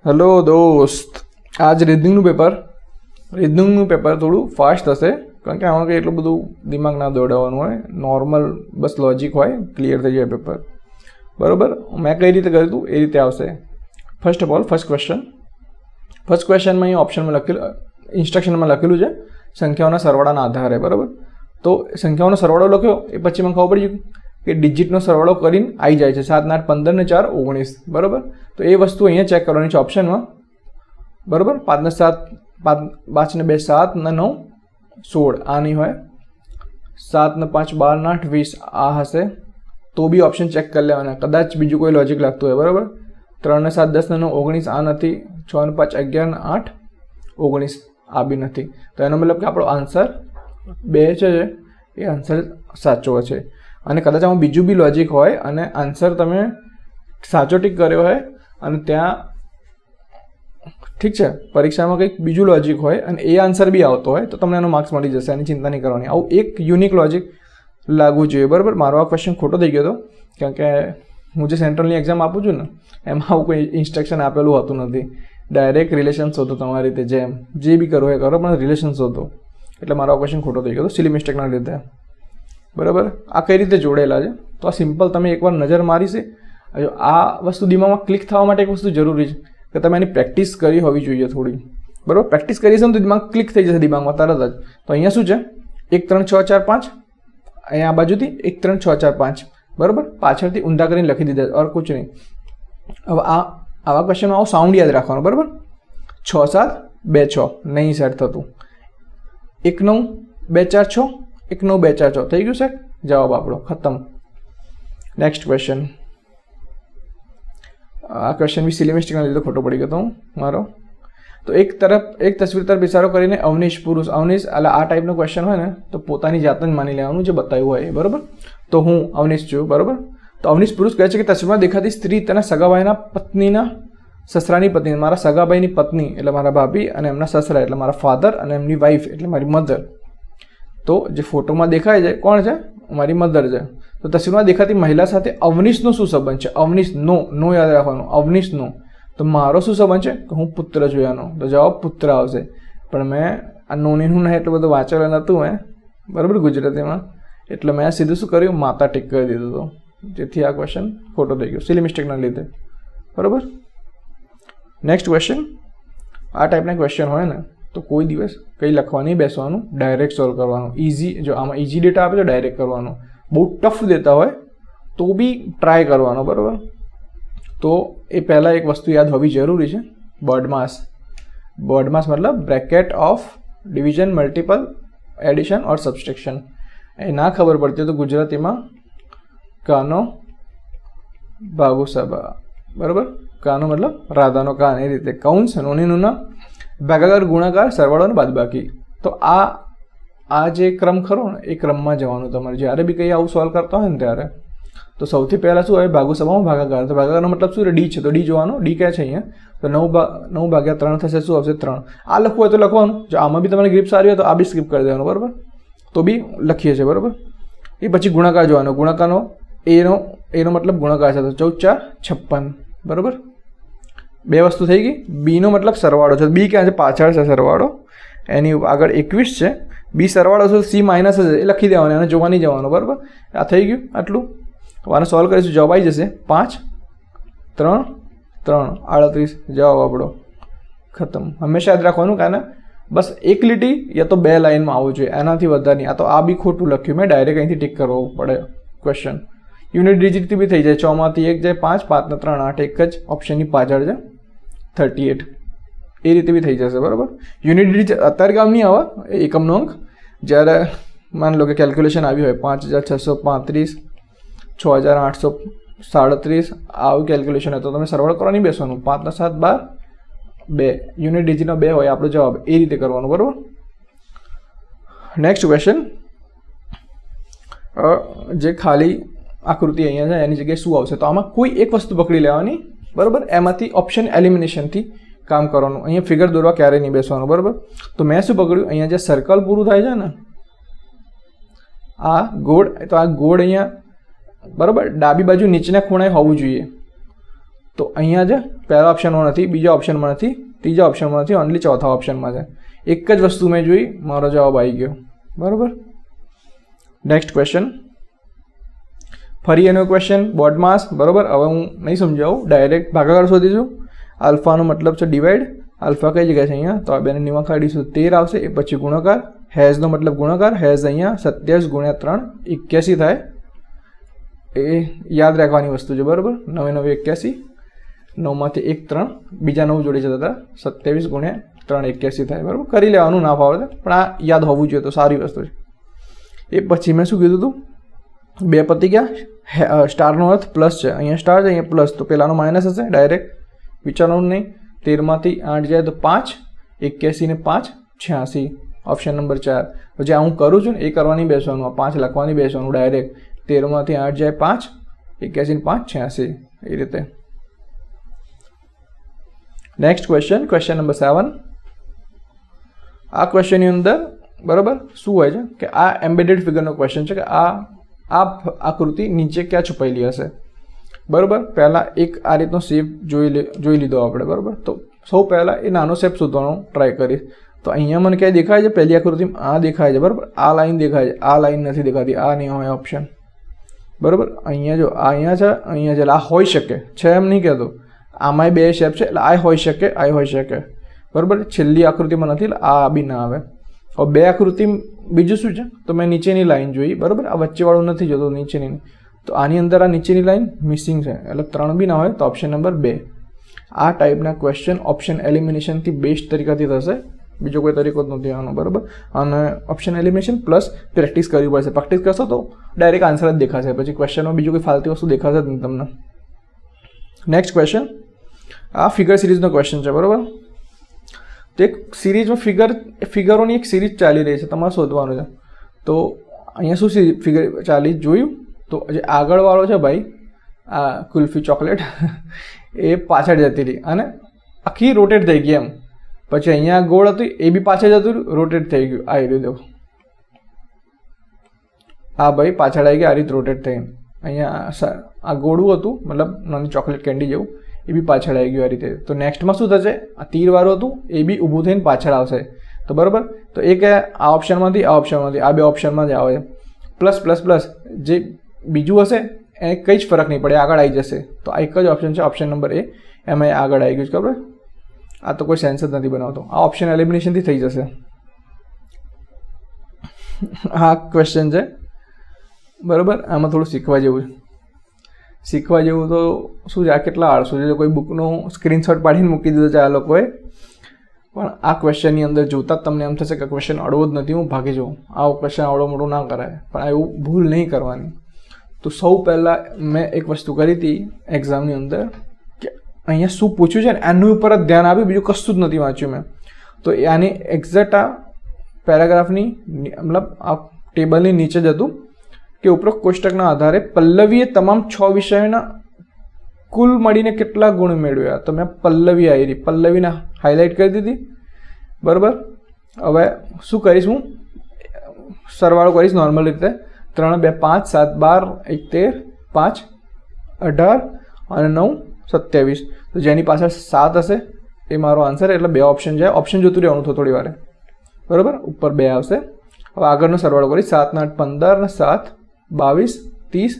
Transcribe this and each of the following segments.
Hello दोस्त, आज રીઝનિંગનું paper થોડું ફાસ્ટ હશે કારણ કે આમાં કંઈ એટલું બધું દિમાગ ના દોડાવવાનું હોય, નોર્મલ બસ લોજિક હોય, ક્લિયર થઈ જાય પેપર. બરાબર, મેં કઈ રીતે કર્યું હતું એ રીતે આવશે. ફર્સ્ટ ઓફ ઓલ ફર્સ્ટ ક્વેશ્ચનમાં અહીં ઓપ્શનમાં લખેલું, ઇન્સ્ટ્રક્શનમાં લખેલું છે સંખ્યાઓના સરવાળાના આધારે. બરાબર, તો સંખ્યાઓનો સરવાળો લખ્યો એ પછી મને ખબર પડી કે ડિજિટનો સરવાળો કરીને આવી જાય છે 7 8 15 ને 4 19. બરાબર, તો એ વસ્તુ અહીંયા ચેક કરવાની છે ઓપ્શનમાં. બરાબર, 5 ને 7 5 ને 2 7 ને 9 16 આ નહીં હોય, 7 ને 5 12 ને 8 20 આ હશે. તો બી ઓપ્શન ચેક કરી લેવાના, કદાચ બીજું કોઈ લોજિક લાગતું હોય. બરાબર, 3 ને 7 10 ને 9 19 આ નથી, 6 ને 5 11 ને 8 19 આ બી નથી. તો એનો મતલબ કે આપણો આન્સર 2 છે, એ આન્સર સાચો છે. અને કદાચ આમાં બીજું બી લોજિક હોય અને આન્સર તમે સાચો ટીક કર્યો હોય અને ત્યાં ઠીક છે પરીક્ષામાં કંઈક બીજું લોજિક હોય અને એ આન્સર બી આવતો હોય તો તમને એનો માર્ક્સ મળી જશે, એની ચિંતા નહીં કરવાની. આવું એક યુનિક લોજિક લાગવું જોઈએ. બરાબર, મારો આ ક્વેશ્ચન ખોટો થઈ ગયો હતો કારણ કે હું જે સેન્ટ્રલની એક્ઝામ આપું છું ને એમાં આવું કોઈ ઇન્સ્ટ્રક્શન આપેલું હોતું નથી. ડાયરેક્ટ રિલેશન શોધો, તમારી રીતે જેમ જે બી કરો એ કરો, પણ રિલેશન શોધો. એટલે મારો આ ક્વેશ્ચન ખોટો થઈ ગયો હતો સિલી મિસ્ટેકના લીધે. બરાબર, આ કઈ રીતે જોડેલા છે તો આ સિમ્પલ તમે એકવાર નજર મારી છે. આ વસ્તુ દિમાગમાં ક્લિક થવા માટે એક વસ્તુ જરૂરી છે કે તમે એની પ્રેક્ટિસ કરી હોવી જોઈએ થોડી. બરાબર, પ્રેક્ટિસ કરીશું ને તો દિમાગ ક્લિક થઈ જશે દિમાગમાં તરત જ. તો અહીંયા શું છે 1 3 6 4 5, અહીંયા આ બાજુથી 1 3 6 4 5. બરાબર, પાછળથી ઊંધા કરીને લખી દીધા ઓર કુછ નહીં. હવે આવા ક્વેશ્ચનમાં આવો સાઉન્ડ યાદ રાખવાનો. બરાબર, 6 7 2 6 નહીં સેટ થતું, 1 9 2 4 6 1 9 2 4 6 થઈ ગયું સેટ. જવાબ આપણો ખતમ. Next question. આ ક્વેશ્ચન બી સિલી મિસ્ટેકના લીધે ખોટો પડી ગયો હતો મારો. તો એક તસવીર તરફ ઇશારો કરીને અવનીશ પુરુષ, અવનીશ એટલે આ ટાઈપનો ક્વેશ્ચન હોય ને તો પોતાની જાતને જ માની લેવાનું જે બતાવ્યું હોય. બરાબર, તો હું અવનીશ છું. બરાબર, તો અવનીશ પુરુષ કહે છે કે તસવીરમાં દેખાતી સ્ત્રી તેના સગાભાઈના પત્નીના સસરાની પત્ની, મારા સગાભાઈની પત્ની એટલે મારા ભાભી અને એમના સસરા એટલે મારા ફાધર અને એમની વાઈફ એટલે મારી મધર. તો જે ફોટોમાં દેખાય છે કોણ છે? મારી મધર છે. તો તસવીરમાં દેખાતી મહિલા સાથે અવનીશનો શું સંબંધ છે? અવનીશ નો યાદ રાખવાનું, અવનીશનો. તો મારો શું સંબંધ છે કે હું પુત્ર છું એનો, તો જવાબ પુત્ર આવશે. પણ મેં આ નોનીનું નહીં એટલું બધું વાંચેલું નહોતું મેં, બરાબર, ગુજરાતીમાં, એટલે મેં સીધું શું કર્યું, માતા ટીક કરી દીધું હતું, જેથી આ ક્વેશ્ચન ખોટો થઈ ગયો સિલી મિસ્ટેકના લીધે. બરાબર, નેક્સ્ટ ક્વેશ્ચન. આ ટાઈપના ક્વેશ્ચન હોય ને તો કોઈ દિવસ કંઈ લખવા નહીં બેસવાનું, ડાયરેક્ટ સોલ્વ કરવાનું. ઇઝી, જો આમાં ઇઝી ડેટા આપે તો ડાયરેક્ટ કરવાનો, બહુ ટફ દેતા હોય તો બી ટ્રાય કરવાનો. બરાબર, તો એ પહેલાં એક વસ્તુ યાદ હોવી જરૂરી છે, બર્ડમાસ. બર્ડમાસ મતલબ bracket of division, multiple addition or subtraction. એ ના ખબર પડતી હોય તો ગુજરાતીમાં કાનો ભાગુસભા. બરાબર, કાનો મતલબ રાધાનો કાન, એ રીતે કૌંસ નોનીનું ભાગાકાર ગુણાકાર સરવાળો અને બાદબાકી. તો આ જે ક્રમ ખરો ને એ ક્રમમાં જવાનું તમારે જ્યારે બી કંઈ આવું સોલ્વ કરતા હોય ને ત્યારે. તો સૌથી પહેલાં શું હોય, ભાગુસભામાં ભાગાકાર. તો ભાગાકારનો મતલબ શું? ડી છે તો ડી જોવાનો. ડી ક્યાં છે અહીંયા? તો 9 ભાગ્યા 3 થશે, શું આવશે? 3. આ લખવું હોય તો લખવાનું, જો આમાં બી તમારી ગ્રીપ સારી હોય તો આ બી સ્કીપ કરી દેવાનું. બરાબર, તો બી લખીએ છીએ. બરાબર, એ પછી ગુણાકાર જોવાનો. ગુણાકારનો એનો મતલબ ગુણાકાર છે, તો 14 4 56. બરાબર, બે વસ્તુ થઈ ગઈ. બીનો મતલબ સરવાળો છે, બી ક્યાં છે? પાછળ છે સરવાળો, એની આગળ 21 છે. બી સરવાળો છે, સી માઇનસ છે, એ લખી દેવાનું, એને જોવા નહીં જવાનું. બરાબર, આ થઈ ગયું આટલું. આને સોલ્વ કરીશું, જવાબ આવી જશે 5 3 3 38. જવાબ આપણો ખતમ. હંમેશા યાદ રાખવાનું કે બસ એક લીટી યા તો 2 લાઇનમાં આવવું જોઈએ, એનાથી વધારે નહીં. આ તો આ બી ખોટું લખ્યું મેં, ડાયરેક્ટ અહીંથી ટીક કરવો પડે ક્વેશ્ચન. યુનિટ ડિજિટથી બી થઈ જાય, 6 માંથી 1 જાય 5, 5 ને 3 8, એક જ ઓપ્શનની પાછળ છે 38. એ રીતે બી થઈ જશે. બરાબર, યુનિટ ડિજિટ અત્યારે કામ નહીં આવે, એકમનો અંક. જ્યારે માની લો કે કેલ્ક્યુલેશન આવી હોય 5635 6837, આવું કેલ્ક્યુલેશન હોય તો તમે સરવાળો કરવા નહીં બેસવાનું. 5 ને 7 12 2, યુનિટ ડિજિટનો 2 હોય આપણો જવાબ, એ રીતે કરવાનું. બરાબર, નેક્સ્ટ ક્વેશ્ચન. જે ખાલી આકૃતિ અહીંયા છે એની જગ્યાએ શું આવશે? તો આમાં કોઈ એક વસ્તુ પકડી લેવાની. બરાબર, એમાંથી ઓપ્શન એલિમિનેશનથી કામ કરવાનું. અહીંયા ફિગર દોરવા ક્યારેય નહીં બેસવાનું. બરાબર, તો મેં શું પકડ્યું, અહીંયા જે સર્કલ પૂરું થાય છે ને આ ગોળ, તો આ ગોળ અહીંયા બરાબર ડાબી બાજુ નીચેના ખૂણાએ હોવું જોઈએ. તો અહીંયા જે પહેલા ઓપ્શનમાં નથી, બીજા ઓપ્શનમાં નથી, ત્રીજા ઓપ્શનમાં નથી, ઓનલી ચોથા ઓપ્શનમાં છે. એક જ વસ્તુ મેં જોઈ, મારો જવાબ આવી ગયો. બરાબર. નેક્સ્ટ ક્વેશ્ચન, ફરી એનો ક્વેશ્ચન બોર્ડ માસ. બરાબર. હવે હું નહીં સમજાવું, ડાયરેક્ટ ભાગાકાર શોધીશું. આલ્ફાનો મતલબ છે ડિવાઈડ. આલ્ફા કઈ જગ્યાએ છે અહીંયા, તો આ બેને નિમા કાઢીશું, 13 આવશે. એ પછી ગુણાકાર, હેઝનો મતલબ ગુણાકાર, હેઝ અહીંયા 27 ગુણ્યા 3 81 થાય. એ યાદ રાખવાની વસ્તુ છે. બરાબર. 9 9 81, 9માંથી 1 3, બીજા 9 જોડે જતા હતા, 27 ગુણ્યા 3 81 થાય. બરાબર. કરી લેવાનું, ના ફાવે પણ આ યાદ હોવું જોઈએ, તો સારી વસ્તુ છે. એ પછી મેં શું કીધું હતું, 2 પતી ગયા. સ્ટારનો અર્થ પ્લસ છે, અહીંયા સ્ટાર છે, અહીંયા પ્લસ, તો પેલાનો માઇનસ હશે. ડાયરેક્ટ વિચારવાનું નહીં. 13માંથી 8 જાય તો 5, 81 ને 5 86, ઓપ્શન નંબર 4. પછી આ હું કરું છું ને એ કરવાની બેસવાનું, આ 5 લખવાની બેસવાનું ડાયરેક્ટ. 13માંથી 8 જાય 5, 81 ને 5 86, એ રીતે. Next question, question number 7. આ ક્વેશ્ચનની અંદર બરાબર શું હોય છે કે આ એમ્બેડેડ ફિગરનો ક્વેશ્ચન છે કે આ આકૃતિ નીચે ક્યાં છુપાયેલી હશે. બરાબર. પહેલાં એક આ રીતનો શેપ જોઈ લીધો આપણે. બરાબર. તો સૌ પહેલાં એ નાનો શેપ શોધવાનો ટ્રાય કરીશ. તો અહીંયા મને ક્યાંય દેખાય છે, પહેલી આકૃતિમાં આ દેખાય છે. બરાબર. આ લાઈન દેખાય છે, આ લાઈન નથી દેખાતી, આ નહીં હોય ઓપ્શન. બરાબર. અહીંયા જો અહીંયા છે, અહીંયા છે, આ હોઈ શકે છે, એમ નહીં કહેતો. આમાંય 2 શેપ છે, એટલે આ હોઈ શકે, આ હોઈ શકે. બરાબર. છેલ્લી આકૃતિમાં નથી, એટલે આ બી ના આવે. હવે 2 આકૃતિ બીજું શું છે, તો મેં નીચેની લાઈન જોઈ. બરાબર. આ વચ્ચેવાળું નથી જોતો, નીચેની. તો આની અંદર આ નીચેની લાઈન મિસિંગ છે, એટલે 3 બી ના હોય, તો ઓપ્શન નંબર 2. આ ટાઈપના ક્વેશ્ચન ઓપ્શન એલિમિનેશનથી બેસ્ટ તરીકાથી થશે, બીજો કોઈ તરીકો જ નથી આનો. બરાબર. અને ઓપ્શન એલિમિનેશન પ્લસ પ્રેક્ટિસ કરવી પડશે. પ્રેક્ટિસ કરશો તો ડાયરેક્ટ આન્સર જ દેખાશે, પછી ક્વેશ્ચનમાં બીજું કોઈ ફાલતી વસ્તુ દેખાશે જ નહીં તમને. નેક્સ્ટ ક્વેશ્ચન, આ ફિગર સિરીઝનો ક્વેશ્ચન છે. બરાબર. તો એક સિરીઝમાં ફિગરોની એક સિરીઝ ચાલી રહી છે, તમારે શોધવાનું છે. તો અહીંયા શું ફિગર ચાલી જોયું, તો જે આગળવાળો છે ભાઈ, આ કુલ્ફી ચોકલેટ, એ પાછળ જતી રહી અને આખી રોટેટ થઈ ગઈ એમ. પછી અહીંયા ગોળ હતું, એ બી પાછળ જતું રહ્યું, રોટેટ થઈ ગયું. આ રીતે દેખો, આ ભાઈ પાછળ આવી ગયા, આ રીતે રોટેટ થઈ. અહીંયા આ ગોળું હતું, મતલબ નાની ચોકલેટ કેન્ડી જેવું, એ બી પાછળ આવી ગયું આ રીતે. તો નેક્સ્ટમાં શું થશે, આ તીરવાળું હતું એ બી ઊભું થઈને પાછળ આવશે. તો બરાબર. તો એ કે આ ઓપ્શનમાંથી આ ઓપ્શનમાંથી આ 2 ઓપ્શનમાં જ આવે છે. પ્લસ પ્લસ પ્લસ જે બીજું હશે એને કંઈ જ ફરક નહીં પડે, આગળ આવી જશે. તો આ એક જ ઓપ્શન છે, ઓપ્શન નંબર A, એમાં આગળ આવી ગયું છે. ખબર, આ તો કોઈ સેન્સ જ નથી બનાવતો. આ ઓપ્શન એલિમિનેશનથી થઈ જશે. આ ક્વેશ્ચન છે. બરાબર. આમાં થોડું શીખવા જેવું છે. શીખવા જેવું તો શું છે, આ કેટલા આળસુ છે, કોઈ બુકનો સ્ક્રીનશોટ પાડીને મૂકી દીધો છે આ લોકોએ. પણ આ ક્વેશ્ચનની અંદર જોતાં જ તમને એમ થશે કે ક્વેશ્ચન અડવો જ નથી, હું ભાગી જાઉં, આ ક્વેશ્ચન આવડો મોટો ના કરાય. પણ એવું ભૂલ નહીં કરવાની. તો સૌ પહેલાં મેં એક વસ્તુ કરી હતી એક્ઝામની અંદર કે અહીંયા શું પૂછ્યું છે ને એનું ઉપર જ ધ્યાન આપ્યું, બીજું કશું જ નથી વાંચ્યું મેં. તો આની એક્ઝેક્ટ આ પેરાગ્રાફની મતલબ આ ટેબલની નીચે જ હતું કે ઉપરોક્ત કોષ્ટકના આધારે પલ્લવીએ તમામ 6 વિષયોના કુલ મળીને કેટલા ગુણ મેળવ્યા. તો મેં પલ્લવી આવી રહી, પલ્લવીને હાઇલાઇટ કરી દીધી. બરાબર. હવે શું કરીશ, હું સરવાળો કરીશ નોર્મલ રીતે. 3 2 5 7 12 1 13 5 18 અને 9 27. તો જેની પાછળ 7 હશે એ મારો આન્સર, એટલે 2 ઓપ્શન જાય. ઓપ્શન જોતું રહેવાનું થોડી વારે. બરાબર. ઉપર 2 આવશે. હવે આગળનો સરવાળો કરીશ. 7 ને 8 15 ને 7 22 30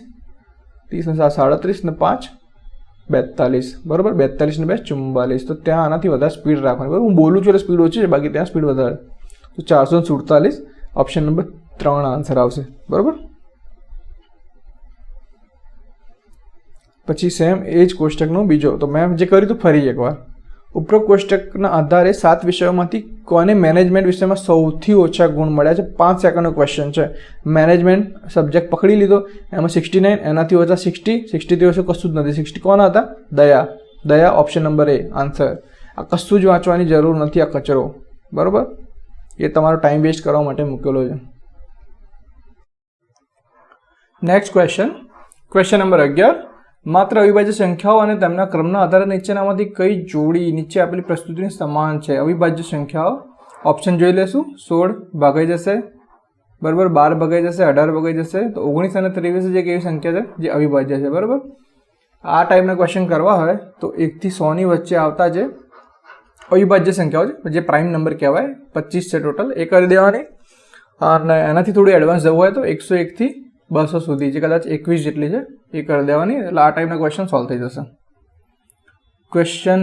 30 ને 7 37 ને 5 42. બરાબર. 42 ને 2 44. તો ત્યાં આનાથી વધારે સ્પીડ રાખવાની. બરાબર. હું બોલું છું એટલે સ્પીડ ઓછી છે, બાકી ત્યાં સ્પીડ વધારે. તો 447 ઓપ્શન નંબર 3 આન્સર આવશે. બરાબર. પછી સેમ એ જ કોષ્ટકનો બીજો, તો મેં જે કર્યું હતું ફરી એકવાર. ઉપરોક્ત કોષ્ટકના આધારે 7 વિષયોમાંથી કોને મેનેજમેન્ટ વિષયમાં સૌથી ઓછા ગુણ મળ્યા છે. 5 સેકન્ડનો ક્વેશ્ચન છે. મેનેજમેન્ટ સબ્જેક્ટ પકડી લીધો, એમાં 69, એનાથી ઓછા 60, 60થી ઓછું કશું જ નથી. 60 કોના હતા? દયા. દયા ઓપ્શન નંબર A આન્સર. આ કશું જ વાંચવાની જરૂર નથી, આ કચરો. બરાબર. એ તમારો ટાઈમ વેસ્ટ કરવા માટે મૂકેલો છે. Next question, question number 11. માત્ર અવિભાજ્ય સંખ્યાઓ અને તેમના ક્રમના આધારે નીચેનામાંથી કઈ જોડી નીચે આપેલી પ્રસ્તુતિની સમાન છે? અવિભાજ્ય સંખ્યાઓ ઓપ્શન જોઈ લેશું. 16 ભાગાઈ જશે, બરાબર. 12 ભાગાઈ જશે, 18 ભાગાઈ જશે. તો 19 અને 23 જે એવી સંખ્યા છે જે અવિભાજ્ય છે. બરાબર. આ ટાઈપના ક્વેશ્ચન કરવા હોય તો 1 થી 100 વચ્ચે આવતા જે અવિભાજ્ય સંખ્યાઓ છે, જે પ્રાઇમ નંબર કહેવાય, 25 છે ટોટલ, એ કરી દેવાની. અને એનાથી થોડું એડવાન્સ જવું હોય તો 101 થી 200 સુધી, જે કદાચ 21 જેટલી છે, એ કરી દેવાની. એટલે આ ટાઈપના ક્વેશ્ચન સોલ્વ થઈ જશે.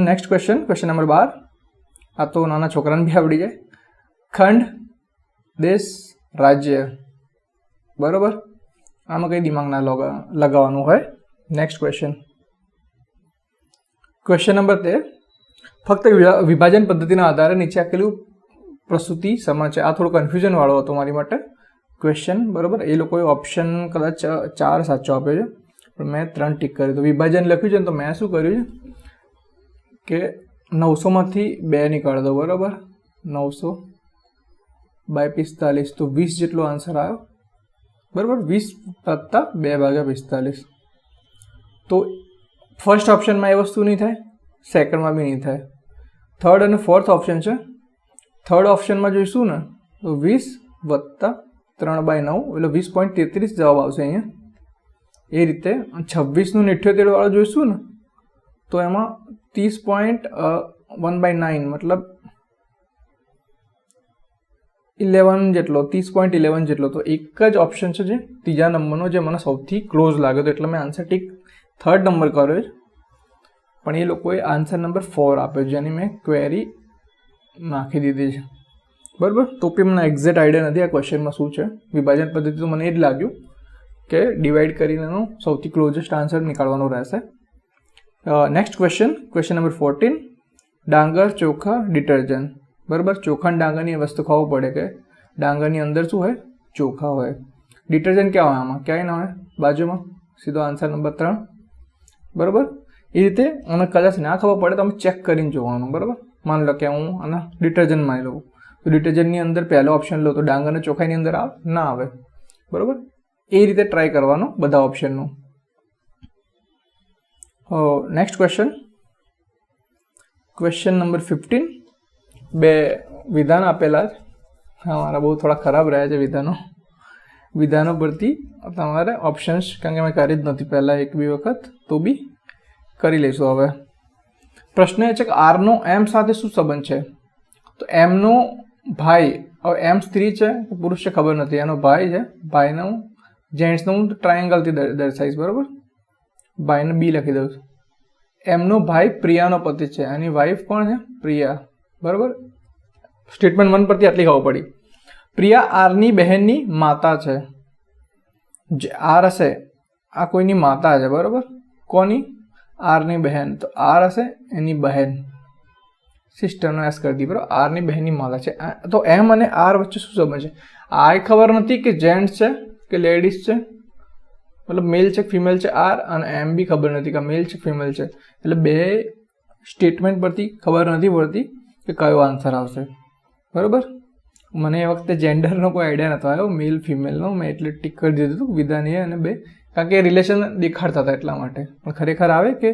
Next question number 12. આ તો નાના છોકરાને બી આવડી જાય. ખંડ, દેશ, રાજ્ય. બરોબર, આમાં કંઈ દિમાગ ના લગાવવાનું હોય. Next question number 13. ફક્ત વિભાજન પદ્ધતિના આધારે નીચે આપેલું પ્રસ્તુતિ સમાન છે. આ થોડું કન્ફ્યુઝન વાળો હતો મારી માટે ક્વેશ્ચન. બરોબર, એ લોકોએ ઓપ્શન કદાચ 4 સાચો આપ્યો છે, પણ મેં 3 ટીક કર્યું. તો વિભાજન લખ્યું છે ને, તો મેં શું કર્યું છે કે 900માંથી 2 નીકાળી દો. બરોબર, 900/45, તો 20 જેટલો આન્સર આવ્યો. બરાબર, 20 + 2/45. તો ફર્સ્ટ ઓપ્શનમાં એ વસ્તુ નહીં થાય, સેકન્ડમાં બી નહીં થાય. થર્ડ અને ફોર્થ ઓપ્શન છે. થર્ડ ઓપ્શનમાં જોઈશું ને તો 20 + 3/9 એટલે 20.33 જવાબ આવશે અહીંયા. એ રીતે 26નું 78 વાળો જોઈશું ને તો એમાં 30.1/9 મતલબ 11 જેટલો, 30.11 જેટલો. તો એક જ ઓપ્શન છે જે ત્રીજા નંબરનો, જે મને સૌથી ક્લોઝ લાગ્યો, તો એટલે મેં આન્સર ટીક થર્ડ નંબર કર્યો છે. પણ એ લોકોએ આન્સર નંબર 4 આપ્યો, જેની મેં ક્વેરી નાખી દીધી છે. બરાબર, તો બી મને એક્ઝેક્ટ આઈડિયા નથી આ ક્વેશ્ચનમાં શું છે. વિભાજન પદ્ધતિ તો મને એ જ લાગ્યું કે ડિવાઈડ કરીને સૌથી ક્લોઝેસ્ટ આન્સર નીકાળવાનો રહેશે. Next question number 14. ડાંગર, ચોખા, ડિટર્જન્ટ. બરાબર, ચોખા અને ડાંગરની વસ્તુ ખાવું પડે કે ડાંગરની અંદર શું હોય, ચોખા હોય. ડિટર્જન્ટ ક્યાં હોય આમાં, ક્યાંય ના હોય, બાજુમાં. સીધો આન્સર નંબર 3. બરાબર, એ રીતે મને કદાચ ના ખબર પડે તો અમે ચેક કરીને જોવાનું. બરાબર, માની લો કે હું આના ડિટર્જન્ટ માની લઉં, તો ડિટર્જન્ટની અંદર પહેલો ઓપ્શન લો તો ડાંગર અને ચોખાની અંદર ના આવે. બરાબર, એ રીતે ટ્રાય કરવાનો બધા ઓપ્શનનું. Next question number 15. 2 વિધાન આપેલા છે. હા, મારા બહુ થોડા ખરાબ રહ્યા છે વિધાનો પરથી તમારે ઓપ્શન્સ, કારણ કે મેં કરી જ નથી પહેલાં 1-2 વખત, તો બી કરી લઈશું. હવે પ્રશ્ન એ છે કે આરનો એમ સાથે શું સંબંધ છે. તો એમનો ભાઈ, હવે એમ સ્ત્રી છે કે પુરુષ છે ખબર નથી, એનો ભાઈ છે. ભાઈનું જેન્ટ્સનું હું ટ્રાયેંગલથી દર્શાવીશ. બરાબર, ભાઈને બી લખી દઉં છું. એમનો ભાઈ પ્રિયાનો પતિ છે, એની વાઈફ કોણ છે, પ્રિયા. બરાબર, સ્ટેટમેન્ટ 1 પરથી આટલી ખબર પડી. પ્રિયા આરની બહેનની માતા છે. જે આર હશે આ કોઈની માતા છે. બરાબર, કોની, આરની બહેન. તો આર હશે એની બહેન, સિસ્ટરનો એસ કરી દી. બરાબર, આરની બહેનની માતા છે. તો એમ અને આર વચ્ચે શું સંબંધ છે. આ ખબર નથી કે જેન્ટ્સ છે કે લેડીઝ છે, મતલબ મેલ છે ફિમેલ છે આર, અને એમ બી ખબર નથી કે મેલ છે ફિમેલ છે. એટલે બે સ્ટેટમેન્ટ પરથી ખબર નથી પડતી કે કયો આન્સર આવશે. બરાબર, મને એ વખતે જેન્ડરનો કોઈ આઈડિયા નહોતો આવ્યો, મેલ ફિમેલનો. મેં એટલે ટીક કરી દીધું હતું વિધાન એ અને 2, કારણ કે રિલેશન દેખાડતા હતા એટલા માટે. પણ ખરેખર આવે કે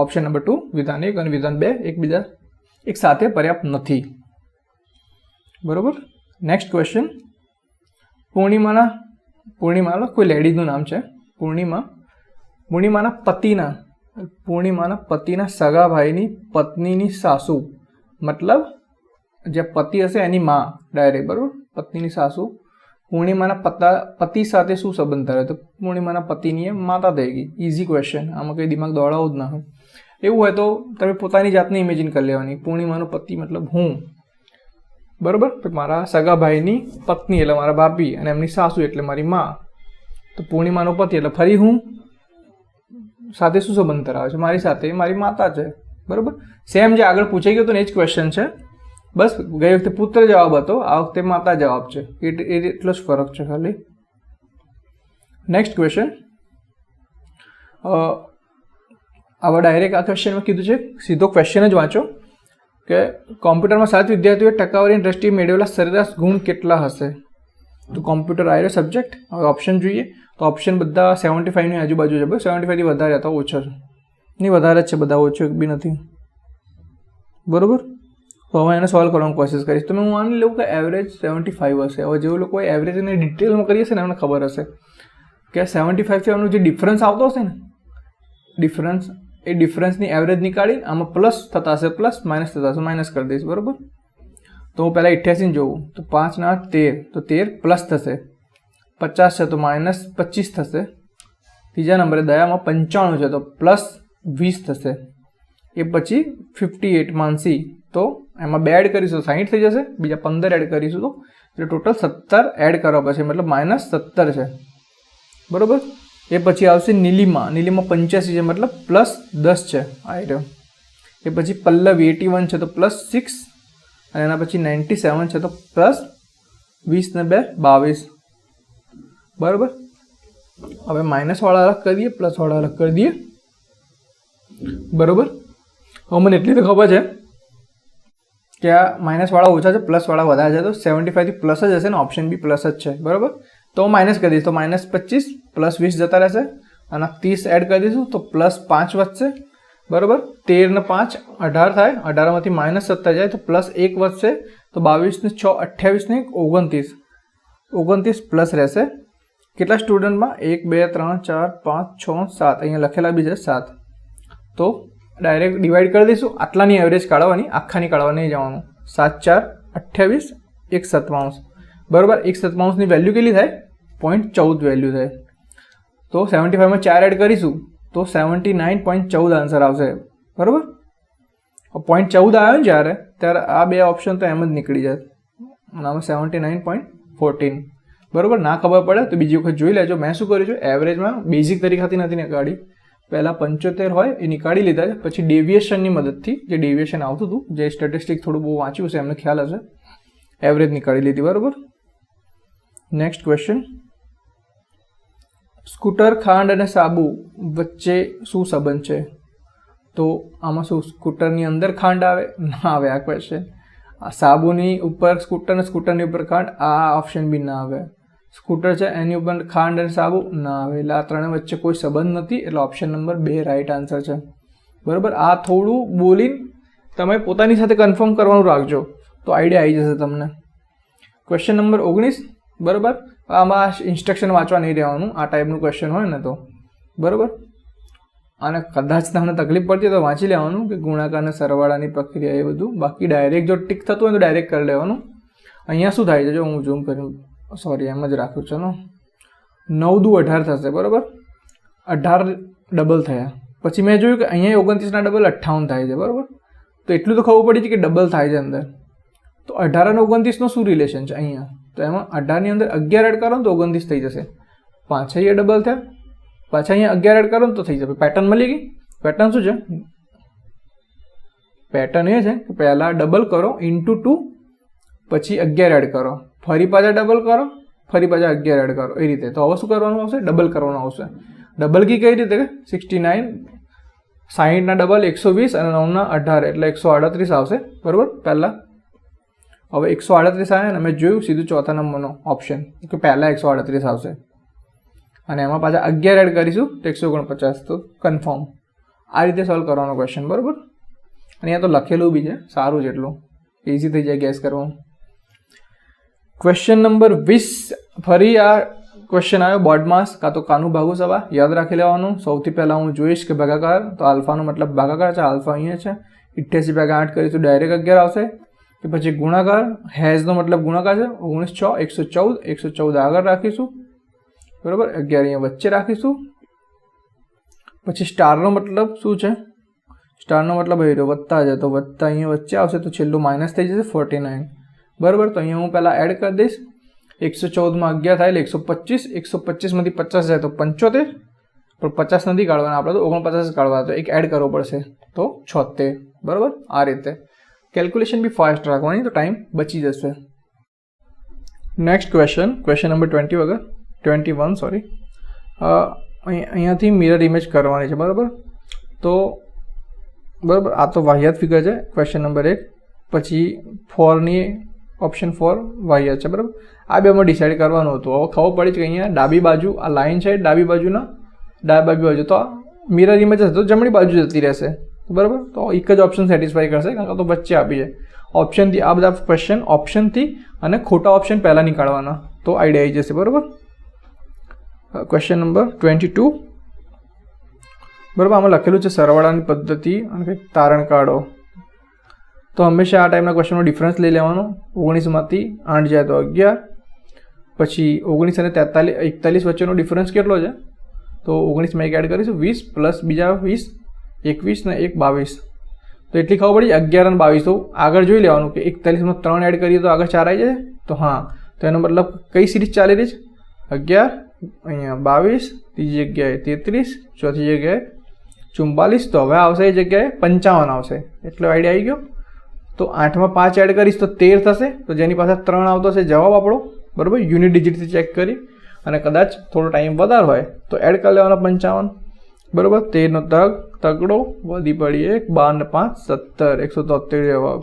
ઓપ્શન નંબર 2 વિધાન 1 અને વિધાન 2 એકબીજા એક સાથે પર્યાપ્ત નથી. બરાબર, નેક્સ્ટ ક્વેશ્ચન. પૂર્ણિમાના કોઈ લેડીઝનું નામ છે, પૂર્ણિમાના પતિના સગા ભાઈની પત્નીની સાસુ, મતલબ જે પતિ હશે એની માં ડાયરેક્ટ. બરાબર, પત્નીની સાસુ પૂર્ણિમાના પતિ સાથે શું સંબંધ ધરાવે. તો પૂર્ણિમાના પતિની માતા થઈ ગઈ. ઇઝી ક્વેશ્ચન, આમાં કંઈ દિમાગ દોડાવવું જ ના હોય. એવું હોય તો તમે પોતાની જાતને ઇમેજિન કરી લેવાની. પૂર્ણિમાનો પતિ મતલબ હું. બરાબર, મારા સગા ભાઈની પત્ની એટલે મારા ભાભી, અને એમની સાસુ એટલે મારી માં. તો પૂર્ણિમાનો પતિ એટલે ફરી હું સાથે શું સંબંધ ધરાવે છે, મારી સાથે મારી માતા છે. બરાબર, સેમ જે આગળ પૂછાઈ ગયો તો ને એ જ ક્વેશ્ચન છે. બસ ગઈ વખતે પુત્ર જવાબ હતો, આ વખતે માતા જવાબ છે. એટલો જ ફરક છે ખાલી. Next question. આવા ડાયરેક્ટ આ ક્વેશ્ચનમાં કીધું છે, સીધો ક્વેશ્ચન જ વાંચો કે કોમ્પ્યુટરમાં 7 વિદ્યાર્થીઓએ ટકાવારીની દ્રષ્ટિએ મેળવેલા સરેરાશ ગુણ કેટલા હશે. તો કોમ્પ્યુટર આવ્યો સબ્જેક્ટ. હવે ઓપ્શન જોઈએ તો ઓપ્શન બધા 75ની આજુબાજુ છે. 75થી વધારે હતા, ઓછો છે નહીં, વધારે જ છે બધા, ઓછો એક બી નથી. બરાબર, તો હવે એને સોલ્વ કરવાની કોશિશ કરીશ. તો હું માની લઉં કે એવરેજ 75 હશે. હવે જેવું લોકો એવરેજને ડિટેલમાં કરીએ છે ને એમને ખબર હશે કે 75 થી એમનો જે ડિફરન્સ આવતો હશે ને ડિફરન્સ, એ ડિફરન્સની એવરેજ નીકાળીને આમાં પ્લસ થતા હશે પ્લસ, માઇનસ થતા હશે માઇનસ કરી દઈશ, બરાબર. તો હું પહેલાં 88 જોઉં તો 5 ના 13, તો 13 પ્લસ થશે, 50 છે તો માઇનસ 25 થશે. ત્રીજા નંબરે દયામાં 95 છે તો પ્લસ 20 થશે. એ પછી 58 માનસી, તો એમાં 2 એડ કરીશું તો 60 થઈ જશે, બીજા 15 એડ કરીશું તો એટલે ટોટલ 17 એડ કરવા પછી મતલબ માઇનસ 17 છે, બરાબર. એ પછી આવશે નીલિમા, નીલિમા 85 છે મતલબ પ્લસ 10 છે આ રહ્યો. એ પછી પલ્લવી 81 છે તો પ્લસ 6, અને એના પછી 97 છે તો પ્લસ 20 ને 2 22, બરાબર. હવે માઇનસવાળા અલગ કરી દઈએ, પ્લસવાળા અલગ કરી દઈએ, બરાબર. હવે મને એટલી તો ખબર છે કે આ માઇનસવાળા ઓછા છે, પ્લસવાળા વધારે છે, તો 75 થી પ્લસ જ હશે ને, ઓપ્શન બી પ્લસ જ છે, બરાબર. તો હું માઇનસ કરી દઈશ તો માઇનસ 25 પ્લસ 20 જતા રહેશે, અને 30 એડ કરી દઈશું તો પ્લસ 5 વધશે, બરાબર. 13 ને 5 18 થાય, 18માંથી માઇનસ 17 જાય તો પ્લસ 1 વધશે, તો 22 ને 6 28 ને 29, 29 પ્લસ રહેશે. કેટલા સ્ટુડન્ટમાં 1 2 3 4 5 6 7, અહીંયા લખેલા બી છે 7. તો ડાયરેક્ટ ડિવાઈડ કરી દઈશું, આટલાની એવરેજ કાઢવાની, આખાની કાઢવા નહીં જવાનું. 7 4 28 1/7, બરાબર. 1/7ની વેલ્યુ કેટલી થાય? 0.14 વેલ્યુ થાય. તો 75માં 4 એડ કરીશું તો 79.14 આન્સર આવશે, બરાબર. 0.14 આવ્યો ને જ્યારે, ત્યારે આ બે ઓપ્શન તો એમ જ નીકળી જાય, અને આમાં 79.14, બરાબર. ના ખબર પડે તો બીજી વખત જોઈ લેજો. મેં શું કર્યું છે, એવરેજમાં બેઝિક તરીકાથી નથી નીકાળી, પહેલાં 75 હોય એ નીકાળી લીધા છે, પછી ડેવિએશનની મદદથી, જે ડેવિએશન આવતું હતું, જે સ્ટેટિસ્ટિક થોડું બહુ વાંચ્યું છે એમને ખ્યાલ હશે, એવરેજ નીકાળી લીધી, બરાબર. નેક્સ્ટ ક્વેશ્ચન, સ્કૂટર, ખાંડ અને સાબુ વચ્ચે શું સંબંધ છે? તો આમાં શું સ્કૂટરની અંદર ખાંડ આવે? ના આવે આ ક્વેશ્ચન. સાબુની ઉપર સ્કૂટર અને સ્કૂટરની ઉપર ખાંડ, આ ઓપ્શન બી ના આવે. સ્કૂટર છે એની ઉપર ખાંડ અને સાબુ, ના આવે. એટલે આ ત્રણે વચ્ચે કોઈ સંબંધ નથી, એટલે ઓપ્શન નંબર 2 રાઈટ આન્સર છે, બરાબર. આ થોડું બોલીને તમે પોતાની સાથે કન્ફર્મ કરવાનું રાખજો તો આઈડિયા આવી જશે તમને. ક્વેશ્ચન નંબર 19, બરાબર. આમાં ઇન્સ્ટ્રક્શન વાંચવા નહીં રહેવાનું, આ ટાઈપનું ક્વેશ્ચન હોય ને તો, બરાબર. અને કદાચ તમને તકલીફ પડતી તો વાંચી લેવાનું કે ગુણાકાર અને સરવાળાની પ્રક્રિયા એ બધું. બાકી ડાયરેક્ટ જો ટીક થતું હોય તો ડાયરેક્ટ કરી લેવાનું. અહીંયા શું થાય છે, જો હું ઝૂમ કર્યું, સોરી એમ જ રાખ્યું છે, 9 દુ 18 થશે, બરાબર. 18 ડબલ થયા, પછી મેં જોયું કે અહીંયા 29 ના ડબલ 58 થાય છે, બરાબર. તો એટલું તો ખબર પડી છે કે ડબલ થાય છે અંદર. તો 18 અને 29નો શું રિલેશન છે અહીંયા? તો એમાં 18ની અંદર 11 એડ કરો ને તો 29 થઈ જશે. પાછા અહીંયા ડબલ થયા, પાછા અહીંયા 11 એડ કરો ને તો થઈ જશે. પેટર્ન મળી ગઈ. પેટર્ન શું છે? પેટર્ન એ છે કે પહેલાં ડબલ કરો ઇન્ટુ 2, પછી 11 એડ કરો, ફરી પાછા ડબલ કરો, ફરી પાછા 11 એડ કરો, એ રીતે. તો હવે શું કરવાનું આવશે? ડબલ કરવાનું આવશે. ડબલ કી કઈ રીતે? 69, 60 ના ડબલ 120 અને 9 ના 18 એટલે 138 આવશે, બરાબર. પહેલાં હવે 138 આવે ને, મેં જોયું સીધું ચોથા નંબરનો ઓપ્શન કે પહેલાં 138 આવશે, અને એમાં પાછા 11 એડ કરીશું તો 149, તો કન્ફર્મ. આ રીતે સોલ્વ કરવાનો ક્વેશ્ચન, બરાબર. અને અહીંયા તો લખેલું બી છે, સારું છે, એટલું ઇઝી થઈ જાય ગેસ કરવાનું. ક્વેશ્ચન નંબર 20, ફરી આ ક્વેશ્ચન આવ્યો બોર્ડમાં, કાં તો કાનું ભાગુ સવા, યાદ રાખી લેવાનું. સૌથી પહેલાં હું જોઈશ કે ભાગાકાર, તો આલ્ફાનો મતલબ ભાગાકાર છે, આલ્ફા અહીંયા છે. 88 ભાગ્યા 8 કરીશું ડાયરેક્ટ 11 આવશે. કે પછી ગુણાકાર, હેઝનો મતલબ ગુણાકાર છે, 19 6 114 આગળ રાખીશું, બરાબર. 11 અહીંયા વચ્ચે રાખીશું. પછી સ્ટારનો મતલબ શું છે? સ્ટારનો મતલબ એ રહ્યો વત્તા છે, તો વત્તા અહીંયા વચ્ચે આવશે, તો છેલ્લું માઇનસ થઈ જશે 49, બરાબર. તો અહીંયા હું પહેલાં એડ કરી દઈશ. 114માં 11 થાય એટલે 125, 125માંથી 50 જાય તો 75, પણ 50 નથી કાઢવાના આપણે, તો 49 કાઢવાના, તો એક એડ કરવો પડશે તો 76, બરાબર. આ રીતે કેલ્ક્યુલેશન બી ફાસ્ટ રાખવાની, તો ટાઈમ બચી જશે. Next question, question number 21, sorry. અહીંયાથી મિરર ઇમેજ કરવાની છે, બરાબર. તો બરાબર, આ તો વાહિયાત ફિગર છે, ક્વેશ્ચન નંબર 1. પછી 4ની ઓપ્શન 4 વાહિયાત છે, બરાબર. આ બેમાં ડિસાઇડ કરવાનું હતું. હવે ખબર પડી છે કે અહીંયા ડાબી બાજુ આ લાઇન છે, ડાબી બાજુ તો મિરર ઇમેજ હશે તો જમણી બાજુ જતી રહેશે, બરાબર. તો એક જ ઓપ્શન સેટિસ્ફાઈ કરશે, કારણ કે તો વચ્ચે આપી છે ઓપ્શનથી. આ બધા ક્વેશ્ચન ઓપ્શનથી અને ખોટા ઓપ્શન પહેલાં નીકાળવાના, તો આઈડિયા આવી જશે, બરાબર. ક્વેશ્ચન નંબર 22, બરાબર. આમાં લખેલું છે સરવાળાની પદ્ધતિ અને કંઈક તારણ કાઢો. તો હંમેશા આ ટાઈપના ક્વેશ્ચનનો ડિફરન્સ લઈ લેવાનો. 19માંથી 8 જાય તો 11. પછી 19 અને 41 વચ્ચેનો ડિફરન્સ કેટલો છે? તો 19માં 1 એડ કરીશું 20 પ્લસ બીજા 20, 21 ને 1 22. તો એટલી ખબર પડી 11 અને 22. તો આગળ જોઈ લેવાનું કે 41માં 3 એડ કરીએ તો આગળ 4 આવી જાય. તો હા, તો એનો મતલબ કઈ સિરીઝ ચાલી રહી છે? 11, અહીંયા 22, ત્રીજી જગ્યાએ 33, ચોથી જગ્યાએ 44. તો હવે આવશે એ જગ્યાએ 55 આવશે. એટલો આઈડિયા આવી ગયો. તો 8માં 5 એડ કરીશ તો 13 થશે. તો જેની પાસે 3 આવતો હશે જવાબ આપણો, બરાબર. યુનિટ ડિજિટથી ચેક કરી અને કદાચ થોડો ટાઈમ વધારે હોય તો એડ કરી લેવાનો 55, બરાબર. 13નો તગડો વધી પડી 1, 12 ને 5 17, 173 જવાબ.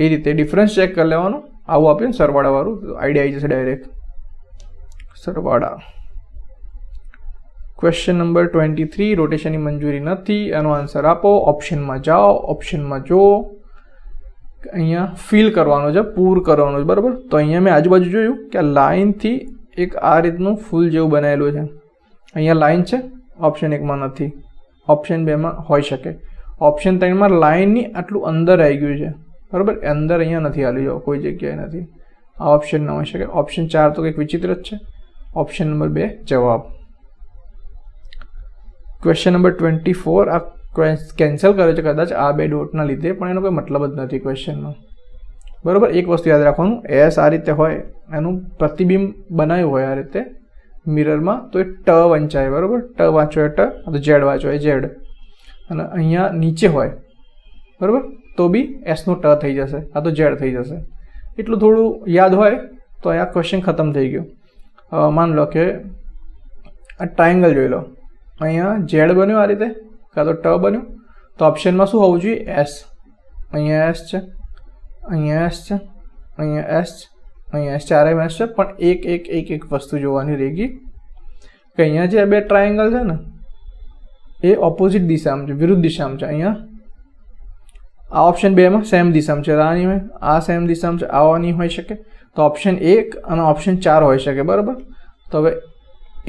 એ રીતે ડિફરન્સ ચેક કરી લેવાનો. આવું આપ્યું ને સરવાળાવાળું, આઈડિયા આવી જશે ડાયરેક્ટ. સરવાળા. ક્વેશ્ચન નંબર 23, રોટેશનની મંજૂરી નથી. એનો આન્સર આપો. ઓપ્શનમાં જાઓ, ઓપ્શનમાં જુઓ. અહીંયા ફિલ કરવાનો છે, પૂર કરવાનો છે, બરાબર. તો અહીંયા મેં આજુબાજુ જોયું કે આ લાઇનથી એક આ રીતનું ફૂલ જેવું બનાવેલું છે. અહીંયા લાઇન છે, ઓપ્શન 1માં નથી, ઓપ્શન 2માં હોઈ શકે. ઓપ્શન 3માં લાઇનની આટલું અંદર આવી ગયું છે, બરાબર. અંદર અહીંયા નથી આવી જાઓ, કોઈ જગ્યાએ નથી. આ ઓપ્શન ન હોઈ શકે. ઓપ્શન 4 તો કંઈક વિચિત્ર જ છે. ઓપ્શન નંબર 2 જવાબ. ક્વેશ્ચન નંબર 24, આ કેન્સલ કરે છે કદાચ આ 2 ડોટના લીધે, પણ એનો કોઈ મતલબ જ નથી ક્વેશ્ચનનો, બરાબર. એક વસ્તુ યાદ રાખવાનું, એસ આ રીતે હોય, એનું પ્રતિબિંબ બનાવ્યું હોય આ રીતે મિરરમાં, તો એ ટ વંચાય, બરાબર. ટ વાંચો એ ટ, તો ઝેડ વાંચો એ ઝેડ. અને અહીંયા નીચે હોય, બરાબર, તો બી એસનો ટ થઈ જશે, આ તો ઝેડ થઈ જશે. એટલું થોડું યાદ હોય તો આ ક્વેશ્ચન ખતમ થઈ ગયો. માન લો કે આ ટ્રાયંગલ જોઈ લો. અહીંયા ઝેડ બન્યું આ રીતે, કાં તો ટ બન્યું. તો ઓપ્શનમાં શું હોવું જોઈએ? એસ. અહીંયા એસ છે, અહીંયા એસ છે, અહીંયા એસ છે, અહીંયા એસ, ચારે એસ છે. પણ એક વસ્તુ જોવાની રહી ગઈ કે અહીંયા જે 2 ટ્રાયંગલ છે ને એ ઓપોઝિટ દિશામાં છે, વિરુદ્ધ દિશામાં છે. અહીંયા આ ઓપ્શન 2માં સેમ દિશામાં છે, આની હોય, આ સેમ દિશામાં છે, આવાની હોઈ શકે. તો ઓપ્શન 1 અને ઓપ્શન 4 હોઈ શકે, બરાબર. તો હવે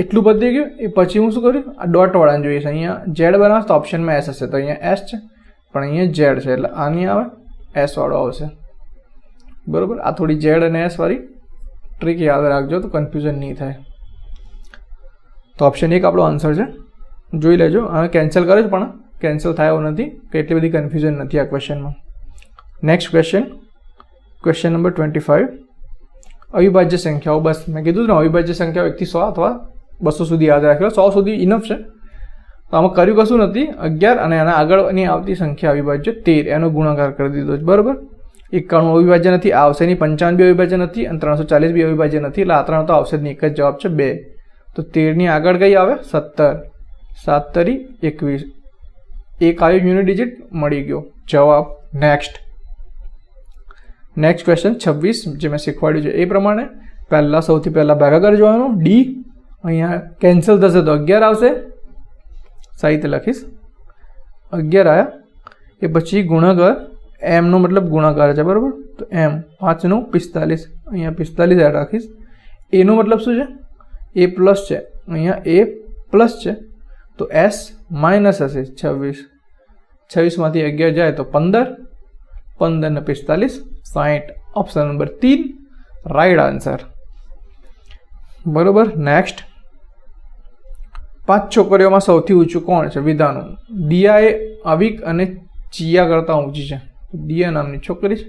એટલું પતી ગયું. એ પછી હું શું કર્યું? આ ડોટવાળાને જોઈએ છે. અહીંયા ઝેડ બનાવશે તો ઓપ્શનમાં એસ હશે, તો અહીંયા એસ છે, પણ અહીંયા ઝેડ છે, એટલે આની આવે એસ વાળો આવશે, બરાબર. આ થોડી ઝેડ અને એસ વાળી ટ્રીક યાદ રાખજો તો કન્ફ્યુઝન નહીં થાય. તો ઓપ્શન 1 આપણો આન્સર છે. જોઈ લેજો. હવે કેન્સલ કરે છે પણ કેન્સલ થાય એવું નથી કે એટલી બધી કન્ફ્યુઝન નથી આ ક્વેશ્ચનમાં. નેક્સ્ટ ક્વેશ્ચન, ક્વેશ્ચન નંબર 25, અવિભાજ્ય સંખ્યાઓ. બસ મેં કીધું ને અવિભાજ્ય સંખ્યાઓ 1 થી 100 અથવા 200 સુધી યાદ રાખેલો. 100 સુધી ઇનફ છે. તો આમાં કર્યું કશું નથી. 11 અને એના આગળની આવતી સંખ્યા અવિભાજ્ય 13, એનો ગુણાકાર કરી દીધો છે, બરાબર. 91 અવિભાજ્ય નથી, આવશે નહીં. 55 બી અવિભાજ્ય નથી અને 340 બી અવિભાજ્ય નથી, એટલે આ 3 તો આવશે જ નહીં. એક જ જવાબ છે 2. તો 13ની આગળ કઈ આવે? 17, 7 તરી 21, એક આવ્યું યુનિટ ડિજિટ મળી ગયો જવાબ. નેક્સ્ટ ક્વેશ્ચન 26, જે મેં શીખવાડ્યું છે એ પ્રમાણે સૌથી પહેલાં ભાગાકાર જોવાનું. ડી અહીંયા કેન્સલ થશે તો 11 આવશે, સાહિત્ય લખીશ 11 આવ્યા. એ પછી ગુણાકાર, એમનો મતલબ ગુણાકાર છે, બરાબર. તો એમ 5 નું 45, અહીંયા 45 એડ રાખીશ. એનો મતલબ શું છે? એ પ્લસ છે, અહીંયા એ પ્લસ છે, તો એસ માઇનસ હશે 26. 26માંથી 11 જાય તો 15, 15 ને 45 60. ઓપ્શન નંબર 3 રાઈટ આન્સર, બરોબર. નેક્સ્ટ, 5 છોકરીઓમાં સૌથી ઊંચું કોણ છે? વિધાનો. દિયા એ અવિક અને ચિયા કરતાં ઊંચી છે. દિયા નામની છોકરી છે,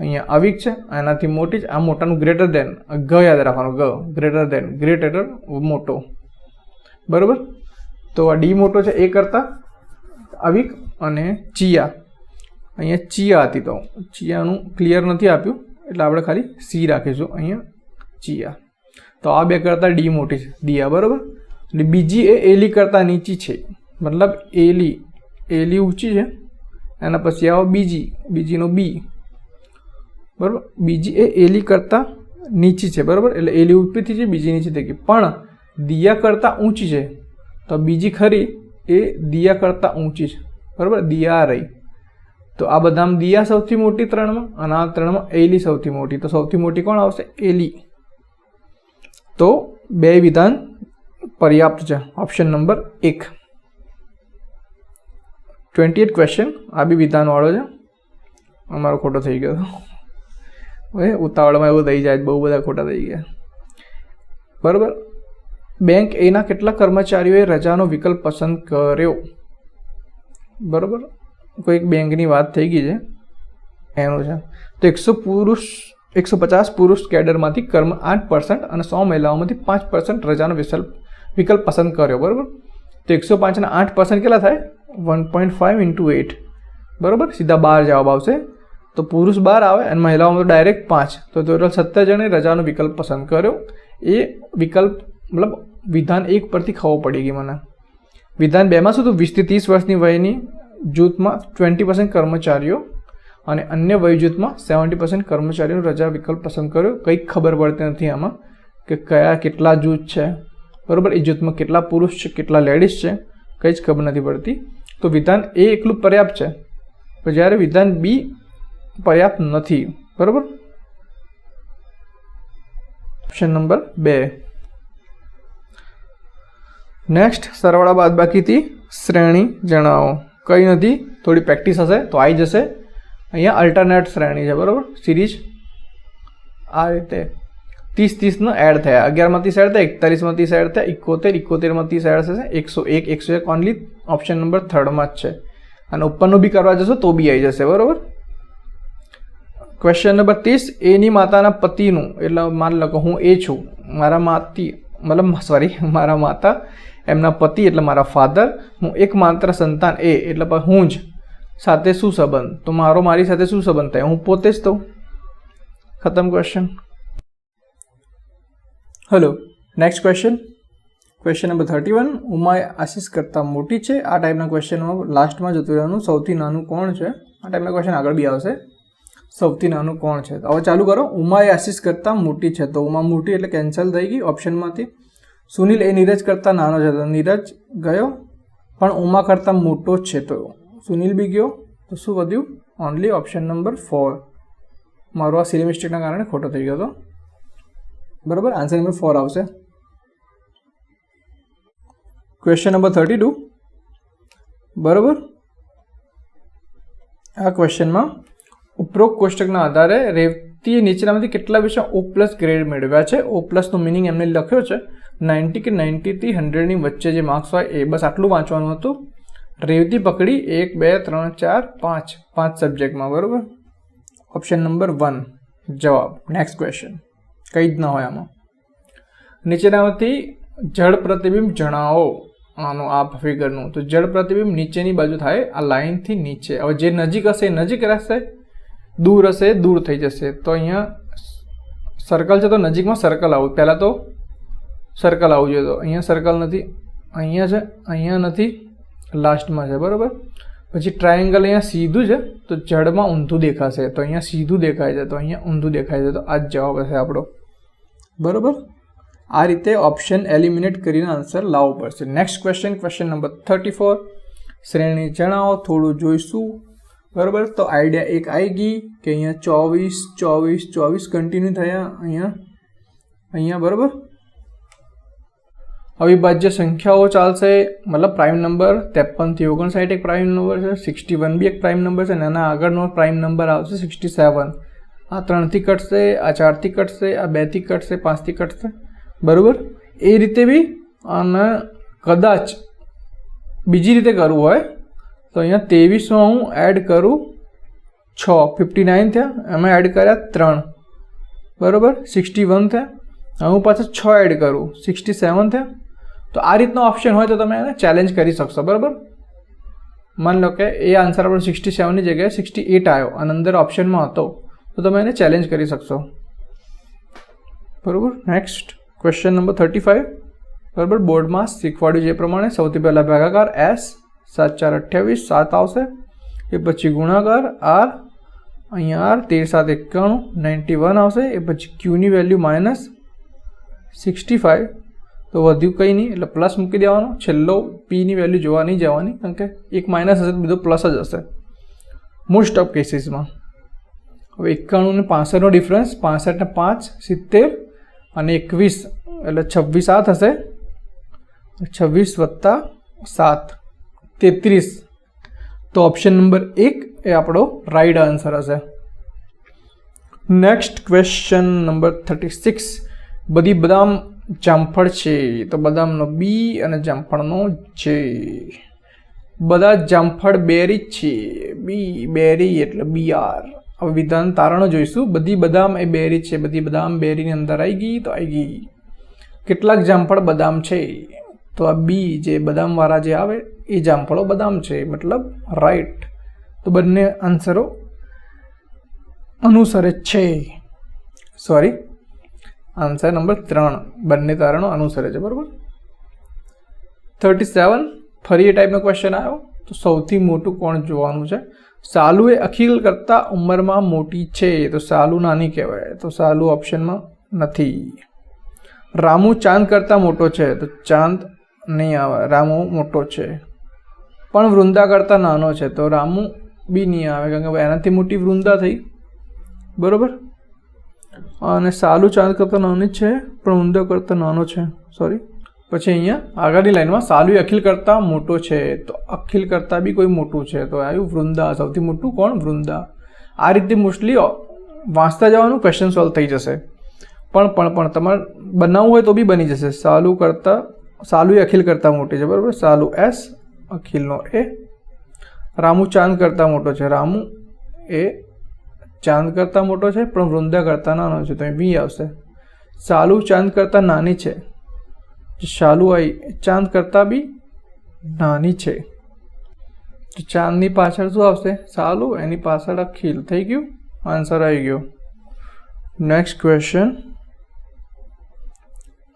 અહીંયા અવિક છે, એનાથી મોટી છે. આ મોટાનું ગ્રેટર દેન, ગ યાદ રાખવાનું, ગ ગ્રેટર દેન, ગ્રેટ એટલે મોટો, બરોબર. તો આ ડી મોટો છે એ કરતાં અવિક. અને ચિયા, અહીંયા ચિયા હતી તો ચિયાનું ક્લિયર નથી આપ્યું એટલે આપણે ખાલી સી રાખીશું. અહીંયા ચિયા. તો આ 2 કરતાં ડી મોટી છે, દિયા, બરાબર. અને બીજી એ એલી કરતાં નીચી છે, મતલબ એલી ઊંચી છે, એના પછી આવો બીજીનો બી, બરાબર. બીજી એ એલી કરતાં નીચી છે, બરાબર. એટલે એલી ઉપરથી છે, બીજી નીચે થઈ ગઈ. પણ દિયા કરતાં ઊંચી છે, તો બીજી ખરી એ દિયા કરતાં ઊંચી છે, બરાબર. દિયા રહી. તો આ બધામાં દિયા સૌથી મોટી 3માં, અને આ 3માં એલી સૌથી મોટી. તો સૌથી મોટી કોણ આવશે? એલી. તો 2 વિધાન પર્યાપ્ત છે. Option number 1. 28 ક્વેશ્ચન. આ બી વિધાનવાળો છે. અમારો ખોટો થઈ ગયો હવે ઉતાવળમાં એવું થઈ જાય, બહુ બધા ખોટા થઈ ગયા. બરાબર. બેંક એના કેટલા કર્મચારીઓએ રજાનો વિકલ્પ પસંદ કર્યો? બરાબર, કોઈક બેંકની વાત થઈ ગઈ છે એનું છે. તો 150 પુરુષ કેડરમાંથી 8% અને 100 મહિલાઓમાંથી 5% રજાનો વિકલ્પ પસંદ કર્યો. બરાબર. તો 105 અને 8% કેટલા થાય? 1.5 × 8. બરાબર, સીધા 12 જવાબ આવશે. તો પુરુષ 12 આવે અને મહિલાઓમાં તો ડાયરેક્ટ 5. તો ટોટલ 17 જણે રજાનો વિકલ્પ પસંદ કર્યો. એ વિકલ્પ મતલબ વિધાન 1 પરથી ખબર પડી ગઈ મને. વિધાન 2માં શું હતું? 20 થી 30 વર્ષની વયની જૂથમાં 20% કર્મચારીઓ અને અન્ય વય જૂથમાં 70% કર્મચારીઓ રજા વિકલ્પ પસંદ કર્યો. કંઈક ખબર પડતી નથી આમાં કે કેટલા જૂથ છે. બરાબર, એ જૂથમાં કેટલા પુરુષ છે, કેટલા લેડીઝ છે, કંઈ જ ખબર નથી પડતી. તો વિધાન એ એકલું પર્યાપ્ત છે, પણ જ્યારે વિધાન બી પર્યાપ્ત નથી. બરાબર. Option number 2. નેક્સ્ટ, સરવાળા બાદબાકીથી શ્રેણી જણાવો. કંઈ નથી, થોડી પ્રેક્ટિસ હશે તો આવી જશે. અહીંયા અલ્ટરનેટ શ્રેણી છે. બરાબર, સિરીઝ આ રીતે 30 એડ થયા, 11માંથી એડ થયા, 41માંથી એડ થયા, 71માંથી એડ થશે, 101 ઓનલી ઓપ્શન નંબર 3માં જ છે. અને ઉપરનું બી કરવા જશો તો બી આવી જશે. બરાબર. Question number 30. એની માતાના પતિનું, એટલે માન લો કે હું એ છું, મારા માતા એમના પતિ એટલે મારા ફાધર, હું એકમાત્ર સંતાન એ એટલે હું જ, સાથે શું સંબંધ? તો મારી સાથે શું સંબંધ થાય? હું પોતે જ તો. ખતમ question. Hello, next question. Question number 31. Uma Ashish કરતાં મોટી છે. આ ટાઈપના ક્વેશ્ચનમાં લાસ્ટમાં જતું રહેવાનું. સૌથી નાનું કોણ છે? આ ટાઈપના ક્વેશ્ચન આગળ બી આવશે. સૌથી નાનું કોણ છે? હવે ચાલુ કરો. ઉમા એ આશીષ કરતાં મોટી છે, તો ઉમા મોટી એટલે કેન્સલ થઈ ગઈ ઓપ્શનમાંથી. સુનિલ એ નીરજ કરતાં નાનો છે, તો નીરજ ગયો, પણ ઉમા કરતાં મોટો જ છે, તો સુનિલ બી ગયો. તો શું વધ્યું? Only option number 4. મારો આ સિલી મિસ્ટેકના કારણે ખોટો થઈ ગયો હતો. બરાબર, આન્સર નંબર 4 આવશે. Question number 32. બરાબર, આ ક્વેશ્ચનમાં ઉપરોક્ત કોષ્ટકના આધારે રેવતીએ નીચેનામાંથી કેટલા વિષય O+ ગ્રેડ મેળવ્યા છે? O+ નો મિનિંગ એમને લખ્યો છે 90 કે 90 થી 100 ની વચ્ચે જે માર્ક્સ હોય એ. બસ આટલું વાંચવાનું હતું. રેવતી પકડી 1 2 3 4 5 સબ્જેક્ટમાં. બરાબર. ઓપ્શન નંબર 1 જવાબ. Next question. કંઈ જ ના હોય આમાં. નીચેનામાંથી જળ પ્રતિબિંબ જણાવો. આનું આ ફિગરનું. તો જળ પ્રતિબિંબ નીચેની બાજુ થાય, આ લાઇનથી નીચે. હવે જે નજીક હશે એ નજીક રહેશે, દૂર હશે દૂર થઈ જશે. તો અહીંયા સર્કલ છે તો નજીકમાં સર્કલ આવું. પહેલાં તો સર્કલ આવવું જોઈએ, તો અહીંયા સર્કલ નથી, અહીંયા છે, અહીંયા નથી, લાસ્ટમાં છે. બરાબર. પછી ટ્રાયેંગલ અહીંયા સીધું છે, તો જળમાં ઊંધું દેખાશે, તો અહીંયા સીધું દેખાય છે, તો અહીંયા ઊંધું દેખાય છે. તો આ જ જવાબ હશે આપણો. બરાબર. આ રીતે ઓપ્શન એલિમિનેટ કરીને આન્સર લાવવો પડશે. Next question. Question number 34. શ્રેણી જણાવો. થોડું જોઈશું. બરાબર. તો આઈડિયા એક આવી ગઈ કે અહીંયા 24 કન્ટિન્યુ થયા અહીંયા. બરાબર. અવિભાજ્ય સંખ્યાઓ ચાલશે, મતલબ પ્રાઇમ નંબર 53 થી 59 એક પ્રાઇમ નંબર છે, 61 બી એક પ્રાઇમ નંબર છે, અને આના આગળનો પ્રાઇમ નંબર આવશે 67. આ 3 થી કટશે, આ 4 થી કટશે, આ 2 થી કટશે, 5 થી કટશે. બરાબર. એ રીતે બી અને કદાચ બીજી રીતે કરવું હોય તો અહીંયા 23માં હું એડ કરું 6, 59 થયા, એમાં એડ કર્યા 3. બરાબર. 61 થયા, હું પાછા 6 એડ કરું, 67 થયા. તો આ રીતનો ઓપ્શન હોય તો તમે એને ચેલેન્જ કરી શકશો. બરાબર. માન લો કે એ આન્સર આપણો 67ની જગ્યાએ 68 આવ્યો અને અંદર ઓપ્શનમાં હતો, તો તમે એને ચેલેન્જ કરી શકશો. બરાબર. Next question number 35. બરાબર. બોર્ડમાં શીખવાડ્યું જે પ્રમાણે સૌથી પહેલાં ભાગાકાર S, 7 4 28, 7 આવશે. એ પછી ગુણાકાર R, અહીંયા R, 13 7 91, 91 આવશે. એ પછી Qની વેલ્યુ -65, તો વધ્યું કંઈ નહીં એટલે પ્લસ મૂકી દેવાનો. છેલ્લો Pની વેલ્યુ જોવા નહીં જવાની, કારણ કે એક માઇનસ હશે તો બીજો પ્લસ જ હશે મોસ્ટ ઓફ કેસીસમાં. હવે 91 ને 65નો ડિફરન્સ, 65 ને 5 70 અને 21 એટલે 26 આ થશે. 26 + 7 33. તો ઓપ્શન નંબર 1 એ આપણો રાઈટ આન્સર હશે. Next question number 36. બધી બદામ જામફળ છે તો બદામનો બી અને જામફળનો જે. બધા જામફળ બેરી છે, બી બેરી એટલે BR. હવે વિધાન તારણો જોઈશું. બધી બદામ એ બેરી છે, બધી બદામ બેરીની અંદર આવી ગઈ તો આવી ગઈ. કેટલાક જામફળ બદામ છે તો આ બી જે બદામવાળા જે આવે એ જામફળો બદામ છે, મતલબ રાઈટ. તો બંને આન્સરો અનુસરે છે. સોરી, આન્સર નંબર 3 બંને તારણો અનુસરે છે. બરાબર. 37 ફરી એ ટાઈપનો ક્વેશ્ચન આવ્યો. તો સૌથી મોટું કોણ જોવાનું છે. સાલુ એ અખિલ કરતાં ઉંમરમાં મોટી છે તો સાલુ નાની કહેવાય, તો સાલુ ઓપ્શનમાં નથી. રામુ ચાંદ કરતાં મોટો છે તો ચાંદ નહીં આવે, રામુ મોટો છે. પણ વૃંદા કરતાં નાનો છે તો રામુ બી નહીં આવે, કારણ કે એનાથી મોટી વૃંદા થઈ. બરાબર. અને સાલુ ચાંદ કરતાં નાની છે પણ વૃંદા કરતાં નાનો છે. સોરી. પછી અહીંયા આગળની લાઈનમાં સાલુ અખિલ કરતાં મોટો છે તો અખિલ કરતાં બી કોઈ મોટું છે તો આવ્યું વૃંદા. સૌથી મોટું કોણ? વૃંદા. આ રીતે મોસ્ટલી વાંચતા જવાનું, ક્વેશ્ચન સોલ્વ થઈ જશે. પણ તમારે બનાવવું હોય તો બી બની જશે. સાલુ એ અખિલ કરતાં મોટી છે. બરાબર. સાલુ S, અખિલનો A. રામુ ચાંદ કરતાં મોટો છે, રામુ એ ચાંદ કરતાં મોટો છે પણ વૃંદા કરતાં નાનો છે તો અહીં બી આવશે. સાલુ ચાંદ કરતાં નાની છે, શાલુ આઈ ચાંદ કરતાં બી નાની છે તો ચાંદની પાછળ શું આવશે? સાલુ, એની પાછળ અખિલ. થઈ ગયું, આન્સર આવી ગયો. Next question.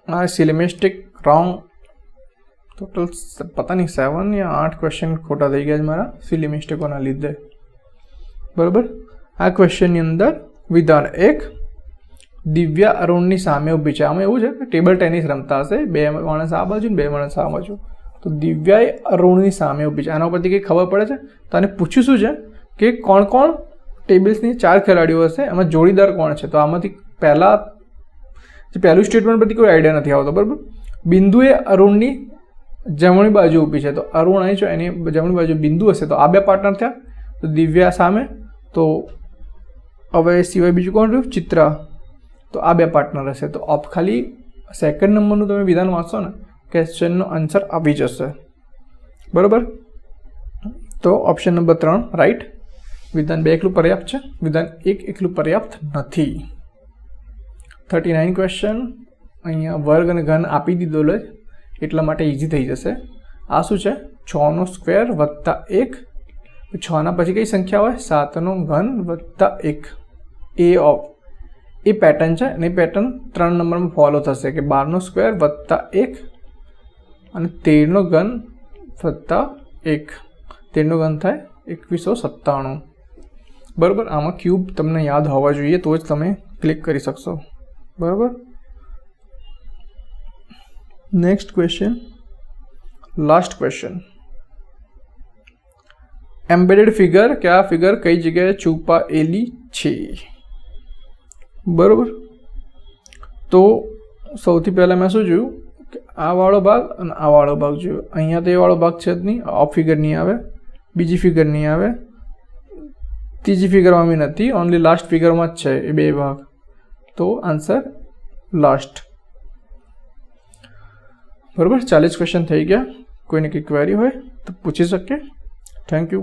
આ સિલેમેસ્ટિક રોંગ. ટોટલ પતા નહીં 7 યા 8 ક્વેશ્ચન ખોટા થઈ ગયા છે મારા સિલેમેસ્ટિકોના લીધે. બરાબર. આ ક્વેશ્ચનની અંદર વિધાન 1. દિવ્યા અરુણની સામે ઊભી છે. આમાં એવું છે કે ટેબલ ટેનિસ રમતા હશે, 2 માણસ આ બાજુ ને 2 માણસ આ બાજુ. તો દિવ્યાએ અરુણની સામે ઊભી છે. આના ઉપરથી કંઈ ખબર પડે છે? તો આને પૂછ્યું શું છે કે કોણ કોણ ટેબલ્સની 4 ખેલાડીઓ હશે, એમાં જોડીદાર કોણ છે. તો આમાંથી પહેલું સ્ટેટમેન્ટ પરથી કોઈ આઈડિયા નથી આવતો. બરાબર. બિંદુએ અરુણની જમણી બાજુ ઊભી છે તો અરુણ અહીં છે, એની જમણી બાજુ બિંદુ હશે તો આ 2 પાર્ટનર થયા. તો દિવ્યા સામે, તો હવે સિવાય બીજું કોણ રહ્યું? ચિત્રા. તો આ 2 પાર્ટનર હશે. તો ખાલી સેકન્ડ નંબરનું તમે વિધાન વાંચશો ને, ક્વેશ્ચનનો આન્સર આવી જશે. બરાબર. તો ઓપ્શન નંબર 3 રાઈટ. વિધાન 2 એકલું પર્યાપ્ત છે, વિધાન 1 એકલું પર્યાપ્ત નથી. 39 ક્વેશ્ચન. અહીંયા વર્ગ અને ઘન આપી દીધો લે એટલા માટે ઇઝી થઈ જશે. આ શું છે? 6નો સ્ક્વેર વત્તા 1. 6ના પછી કઈ સંખ્યા હોય? 7નો ઘન વત્તા 1. એ પેટર્ન છે અને એ પેટર્ન 3 નંબરમાં ફોલો થશે કે 12નો સ્ક્વેર વત્તા 1 અને 13નો ઘન વત્તા 1. 13નો ઘન થાય 2197. બરાબર. આમાં ક્યુબ તમને યાદ હોવા જોઈએ તો જ તમે ક્લિક કરી શકશો. બરાબર. Next question, last question. Embedded figure કે આ ફિગર કઈ જગ્યાએ છુપાયેલી છે? બરાબર. તો સૌથી પહેલાં મેં શું જોયું કે આ વાળો ભાગ અને આ વાળો ભાગ જોયો. અહીંયા તો એ વાળો ભાગ છે જ નહીં, આ ફિગર નહીં આવે, બીજી ફિગર નહીં આવે, ત્રીજી ફિગરમાં બી નથી, ઓનલી લાસ્ટ ફિગરમાં જ છે એ 2 ભાગ. તો આન્સર લાસ્ટ. બરાબર. 40 ક્વેશ્ચન થઈ ગયા. કોઈને કંઈ ક્વેરી હોય તો પૂછી શકે. Thank you.